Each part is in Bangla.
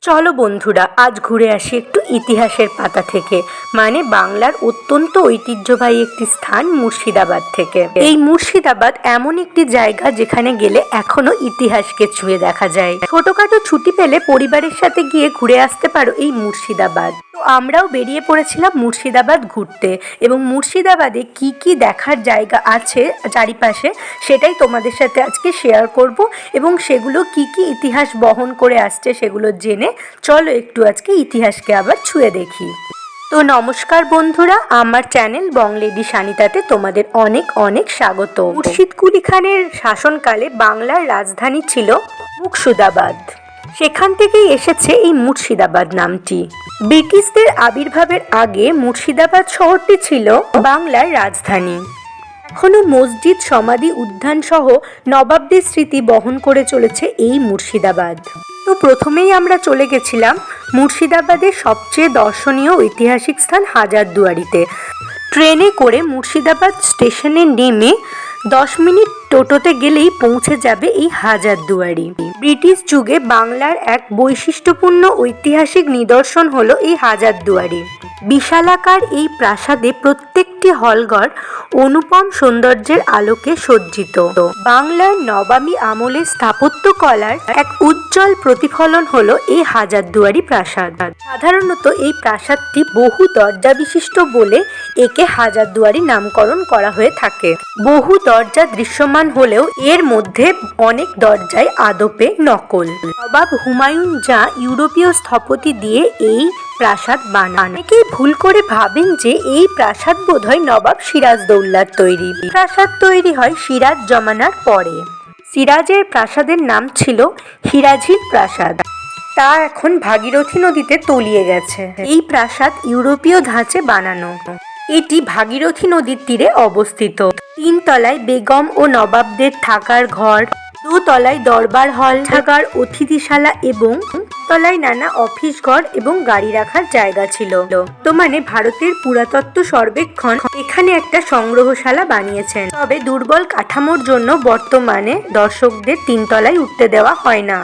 চলো বন্ধুরা, আজ ঘুরে আসি একটু ইতিহাসের পাতা থেকে, মানে বাংলার অত্যন্ত ঐতিহ্যবাহী একটি স্থান মুর্শিদাবাদ থেকে। এই মুর্শিদাবাদ এমন একটি জায়গা যেখানে গেলে এখনো ইতিহাসকে ছুঁয়ে দেখা যায়। ছোটখাটো ছুটি পেলে পরিবারের সাথে গিয়ে ঘুরে আসতে পারো এই মুর্শিদাবাদ। তো আমরাও বেরিয়ে পড়েছিলাম মুর্শিদাবাদ ঘুরতে, এবং মুর্শিদাবাদে কি কি দেখার জায়গা আছে চারিপাশে সেটাই তোমাদের সাথে আজকে শেয়ার করব, এবং সেগুলো কি কি ইতিহাস বহন করে আসছে সেগুলো জেনে চলো একটু আজকে ইতিহাসকে আবার ছুঁয়ে দেখি। তো নমস্কার বন্ধুরা, আমার চ্যানেল বংলেডি সানিতাতে তোমাদের অনেক অনেক স্বাগত। মুর্শিদ কুলি খানের শাসনকালে বাংলার রাজধানী ছিল মুর্শিদাবাদ। সেখান থেকেই এসেছে এই মুর্শিদাবাদ নামটি। ব্রিটিশদের আবির্ভাবের আগে মুর্শিদাবাদ শহরটি ছিল বাংলার রাজধানী। এখনো মসজিদ, সমাধি, উদ্যান সহ নবাবদের স্মৃতি বহন করে চলেছে এই মুর্শিদাবাদ। তো প্রথমেই আমরা চলে গেছিলাম মুর্শিদাবাদের সবচেয়ে দর্শনীয় ঐতিহাসিক স্থান হাজারদুয়ারিতে। ট্রেনে করে মুর্শিদাবাদ স্টেশনে নেমে 10 মিনিট টোটোতে গেলেই পৌঁছে যাবে এই হাজারদুয়ারি। ব্রিটিশ যুগে বাংলার এক বৈশিষ্ট্যপূর্ণ ঐতিহাসিক নিদর্শন হলো এই হাজারদুয়ারি। বিশালাকার এই প্রাসাদে প্রত্যেকটি হলঘর অনুপম সৌন্দর্যের আলোকে সজ্জিত। বাংলার নবাবী আমলের স্থাপত্য কলার এক উজ্জ্বল প্রতিফলন হলো এই হাজারদুয়ারি প্রাসাদ। সাধারণত এই প্রাসাদটি বহু দরজা বিশিষ্ট বলে একে হাজারদুয়ারি নামকরণ করা হয়ে থাকে। বহু দরজা দৃশ্যমান হলেও এর মধ্যে অনেক দরজায় আদপে নকল। নবাব হুমায়ুন যা ইউরোপীয় স্থপতি দিয়ে এই প্রাসাদ বানান। অনেকেই ভুল করে ভাবেন যে এই প্রাসাদ বোধহয় নবাব সিরাজদৌল্লার তৈরি। প্রাসাদ তৈরি হয় সিরাজ জমানার পরে। সিরাজের প্রাসাদের নাম ছিল হিরাঝিল প্রাসাদ। তা এখন ভাগীরথী নদীতে তলিয়ে গেছে। এই প্রাসাদ ইউরোপীয় ধাঁচে বানানো। এটি ভাগীরথী নদীর তীরে অবস্থিত। 3 তলায় বেগম ও নবাবদের থাকার ঘর, 2 তলায় দরবার হল, ছাগার, অতিথিশালা এবং তলায় নানা অফিস ঘর এবং গাড়ি রাখার জায়গা ছিল। তো মানে ভারতের পুরাতত্ত্ব সর্বেক্ষণ এখানে একটা সংগ্রহশালা বানিয়েছেন। তবে দুর্বল কাঠামোর জন্য বর্তমানে দর্শকদের 3 তলায় উঠতে দেওয়া হয় না।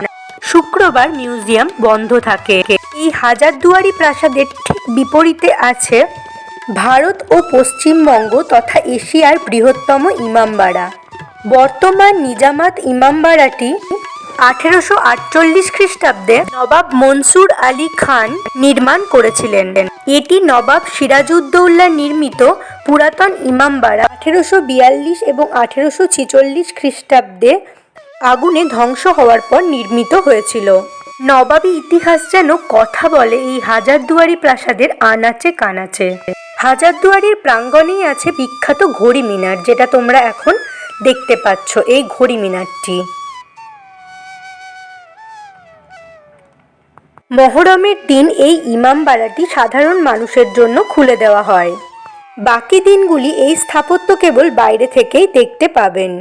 শুক্রবার মিউজিয়াম বন্ধ থাকে। এই হাজারদুয়ারি প্রাসাদের ঠিক বিপরীতে আছে ভারত ও পশ্চিমবঙ্গ তথা এশিয়ার বৃহত্তম ইমামবাড়া। বর্তমান নিজামাত ইমামবাড়াটি 1848 খ্রিস্টাব্দে নবাব মনসুর আলী খান নির্মাণ করেছিলেন। এটি নবাব সিরাজউদ্দৌলা নির্মিত পুরাতন ইমামবাড়া 1842 এবং 1846 খ্রিস্টাব্দে আগুনে ধ্বংস হওয়ার পর নির্মিত হয়েছিল। নবাবী ইতিহাস যেন কথা বলে এই হাজারদুয়ারি প্রাসাদের আনাচে কানাচে। হাজারদুয়ারির প্রাঙ্গণেই আছে বিখ্যাত ঘড়ি মিনার, যেটা তোমরা এখন দেখতে পাচ্ছ। এই ঘড়ি মিনারটি মহরমের দিন এই ইমামবাড়াটি সাধারণ মানুষের জন্য খুলে দেওয়া হয়। বাকি দিনগুলি এই স্থাপত্য কেবল বাইরে থেকেই দেখতে পাবেন।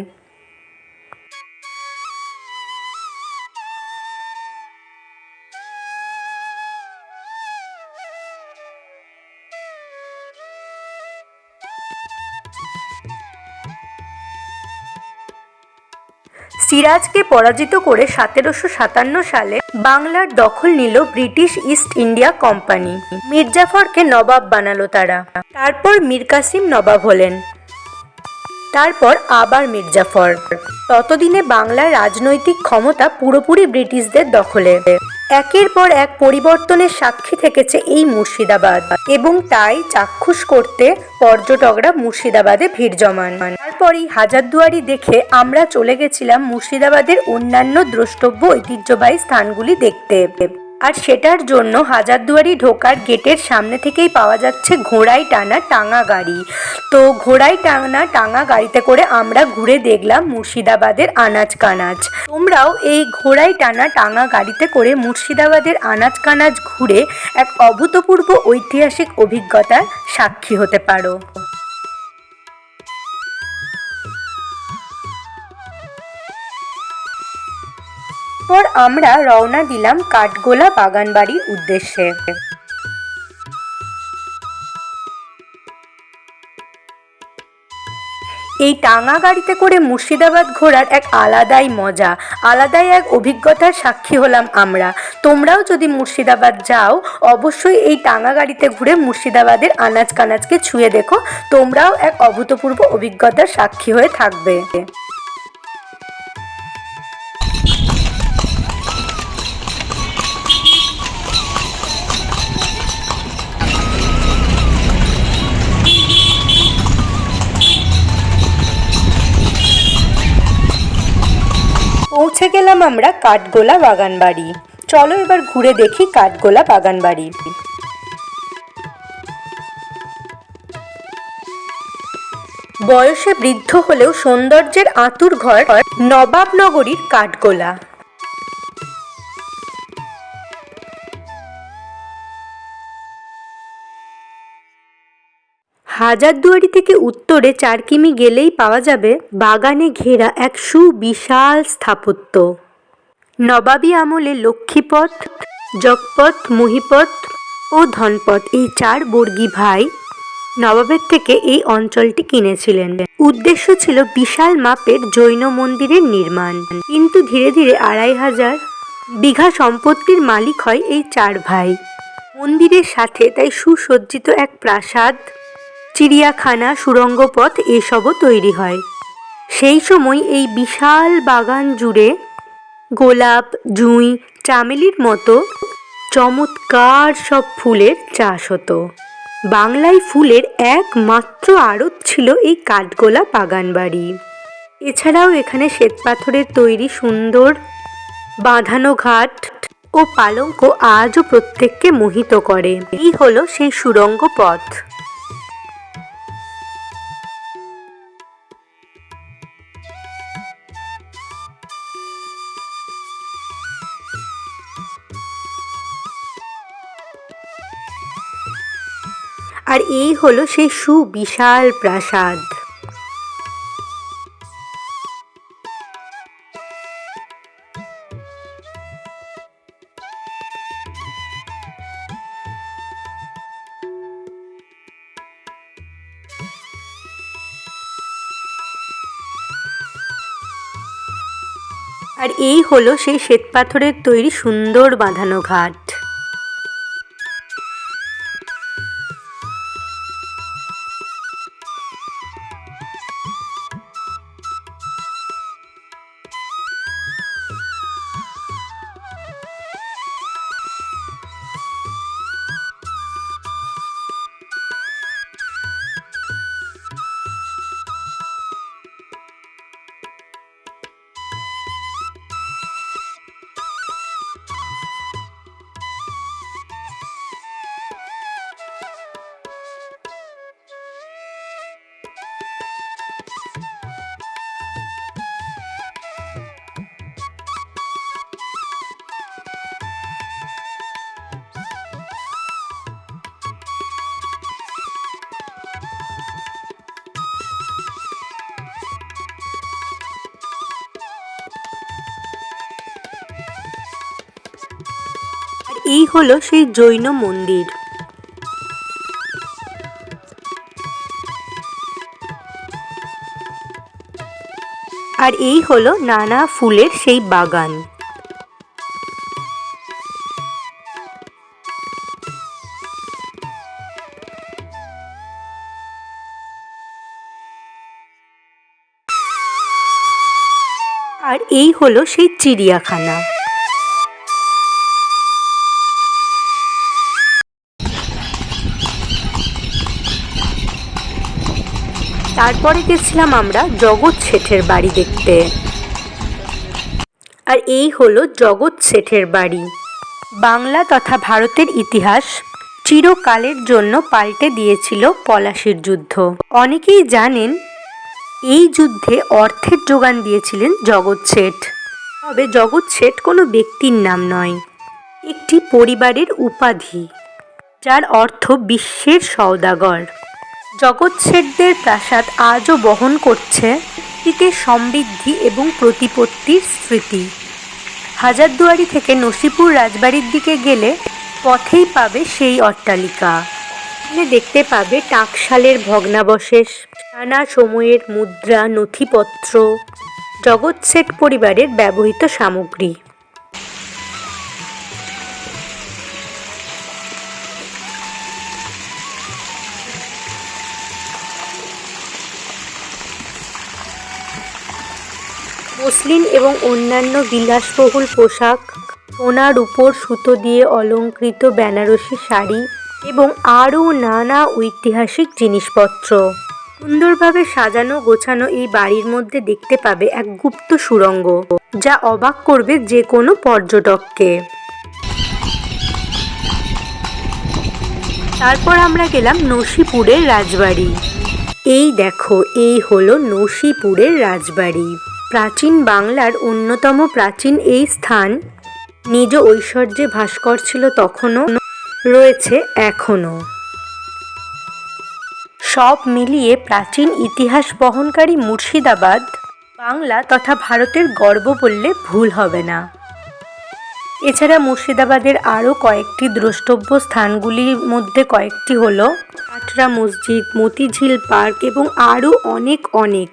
সিরাজকে পরাজিত করে 1757 সালে বাংলার দখল নিল ব্রিটিশ ইস্ট ইন্ডিয়া কোম্পানি। মির্জাফরকে নবাব বানালো তারা। তারপর মীর কাসিম নবাব হলেন। তারপর আবার মির্জাফর। ততদিনে বাংলার রাজনৈতিক ক্ষমতা পুরোপুরি ব্রিটিশদের দখলে। একের পর এক পরিবর্তনের সাক্ষী থেকেছে এই মুর্শিদাবাদ, এবং তাই চাক্ষুষ করতে পর্যটকরা মুর্শিদাবাদে ভিড় জমান। তারপরই হাজারদুয়ারি দেখে আমরা চলে গেছিলাম মুর্শিদাবাদের অন্যান্য দ্রষ্টব্য ঐতিহ্যবাহী স্থানগুলি দেখতে। আর সেটার জন্য হাজারদুয়ারি ঢোকার গেটের সামনে থেকেই পাওয়া যাচ্ছে ঘোড়ায় টানা টাঙা গাড়ি। তো ঘোড়ায় টাঙা গাড়িতে করে আমরা ঘুরে দেখলাম মুর্শিদাবাদের আনাচ কানাচ। তোমরাও এই ঘোড়ায় টাঙা গাড়িতে করে মুর্শিদাবাদের আনাচ কানাচ ঘুরে এক অভূতপূর্ব ঐতিহাসিক অভিজ্ঞতার সাক্ষী হতে পারো। পর আমরা রওনা দিলাম কাঠগোলা বাগানবাড়ির উদ্দেশ্যে। এই টাঙা গাড়িতে করে মুর্শিদাবাদ ঘোরার এক আলাদাই মজা, আলাদাই এক অভিজ্ঞতার সাক্ষী হলাম আমরা। তোমরাও যদি মুর্শিদাবাদ যাও অবশ্যই এই টাঙা গাড়িতে ঘুরে মুর্শিদাবাদের আনাজ কানাজকে ছুঁয়ে দেখো, তোমরাও এক অভূতপূর্ব অভিজ্ঞতার সাক্ষী হয়ে থাকবে। পৌঁছে গেলাম আমরা কাঠগোলা বাগানবাড়ি। চলো এবার ঘুরে দেখি কাঠগোলা বাগানবাড়ি। বয়সে বৃদ্ধ হলেও সৌন্দর্যের আঁতুর ঘর নবাবনগরীর কাঠগোলা। হাজারদুয়ারি থেকে উত্তরে 4 কিমি গেলেই পাওয়া যাবে বাগানে ঘেরা এক সুবিশাল স্থাপত্য। নবাবী আমলে লক্ষ্মীপথ, জগপথ, মহিপথ ও ধনপথ এই 4 বর্গী ভাই নবাবের থেকে এই অঞ্চলটি কিনেছিলেন। উদ্দেশ্য ছিল বিশাল মাপের জৈন মন্দিরের নির্মাণ, কিন্তু ধীরে ধীরে 2500 বিঘা সম্পত্তির মালিক হয় এই 4 ভাই। মন্দিরের সাথে তাই সুসজ্জিত এক প্রাসাদ, চিড়িয়াখানা, সুড়ঙ্গ পথ এসবও তৈরি হয়। সেই সময় এই বিশাল বাগান জুড়ে গোলাপ, জুঁই, চামেলির মতো চমৎকার সব ফুলের চাষ হতো। বাংলায় ফুলের একমাত্র আড়ত ছিল এই কাঠগোলা বাগানবাড়ি। এছাড়াও এখানে শ্বেতপাথরের তৈরি সুন্দর বাঁধানো ঘাট ও পালঙ্ক আজও প্রত্যেককে মোহিত করে। এই হলো সেই সুড়ঙ্গ পথ। আর এই হলো সেই সুবিশাল প্রাসাদ। আর এই হলো সেই শ্বেতপাথরের তৈরি সুন্দর বাঁধানো ঘাট। এই হলো সেই জৈন মন্দির। আর এই হলো নানা ফুলের সেই বাগান। আর এই হলো সেই চিড়িয়াখানা। তারপরে গেছিলাম আমরা জগৎ শেঠের বাড়ি দেখতে। আর এই হলো জগৎ শেঠের বাড়ি। বাংলা তথা ভারতের ইতিহাস চিরকালের জন্য পাল্টে দিয়েছিল পলাশির যুদ্ধ। অনেকেই জানেন এই যুদ্ধে অর্থের যোগান দিয়েছিলেন জগৎ শেঠ। তবে জগৎ শেঠ কোনো ব্যক্তির নাম নয়, একটি পরিবারের উপাধি, যার অর্থ বিশ্বের সওদাগর। জগৎ শেঠদের প্রাসাদ আজও বহন করছে অতীতের সমৃদ্ধি এবং প্রতিপত্তির স্মৃতি। হাজারদুয়ারি থেকে নসিপুর রাজবাড়ির দিকে গেলে পথেই পাবে সেই অট্টালিকা। এখানে দেখতে পাবে টাকশালের ভগ্নাবশেষ, নানা সময়ের মুদ্রা, নথিপত্র, জগৎ শেঠ পরিবারের ব্যবহৃত সামগ্রী। মসলিন এবং অন্যান্য বিলাসবহুল পোশাক, সোনার উপর সুতো দিয়ে অলঙ্কৃত বেনারসি শাড়ি এবং আরও নানা ঐতিহাসিক জিনিসপত্র। সুন্দরভাবে সাজানো গোছানো এই বাড়ির মধ্যে দেখতে পাবে এক গুপ্ত সুড়ঙ্গ, যা অবাক করবে যে কোনো পর্যটককে। তারপর আমরা গেলাম নসিপুরের রাজবাড়ি। এই দেখো, এই হলো নসিপুরের রাজবাড়ি। প্রাচীন বাংলার অন্যতম প্রাচীন এই স্থান নিজ ঐশ্বর্যে ভাস করছিল তখনও, রয়েছে এখনও। সব মিলিয়ে প্রাচীন ইতিহাস বহনকারী মুর্শিদাবাদ বাংলা তথা ভারতের গর্ব বললে ভুল হবে না। এছাড়া মুর্শিদাবাদের আরও কয়েকটি দ্রষ্টব্য স্থানগুলির মধ্যে কয়েকটি হলো কাটরা মসজিদ, মতিঝিল পার্ক এবং আরও অনেক।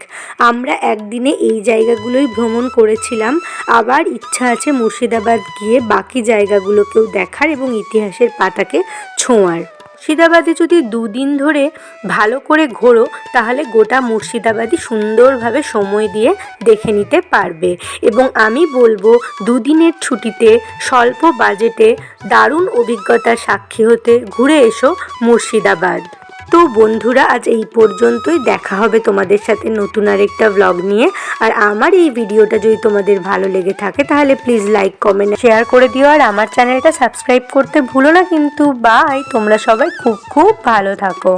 আমরা একদিনে এই জায়গাগুলোই ভ্রমণ করেছিলাম। আবার ইচ্ছা আছে মুর্শিদাবাদ গিয়ে বাকি জায়গাগুলোকেও দেখার এবং ইতিহাসের পাতাকে ছোঁয়ার। মুর্শিদাবাদে যদি দুদিন ধরে ভালো করে ঘোরো তাহলে গোটা মুর্শিদাবাদই সুন্দরভাবে সময় দিয়ে দেখে নিতে পারবে। এবং আমি বলবো দুদিনের ছুটিতে স্বল্প বাজেটে দারুণ অভিজ্ঞতার সাক্ষী হতে ঘুরে এসো মুর্শিদাবাদ। তো বন্ধুরা, আজ এই পর্যন্তই। দেখা হবে তোমাদের সাথে নতুন আরেকটা ব্লগ নিয়ে। আর আমার এই ভিডিওটা যদি তোমাদের ভালো লেগে থাকে তাহলে প্লিজ লাইক, কমেন্ট, শেয়ার করে দিও। আর আমার চ্যানেলটা সাবস্ক্রাইব করতে ভুলো না কিন্তু। বাই, তোমরা সবাই খুব ভালো থাকো।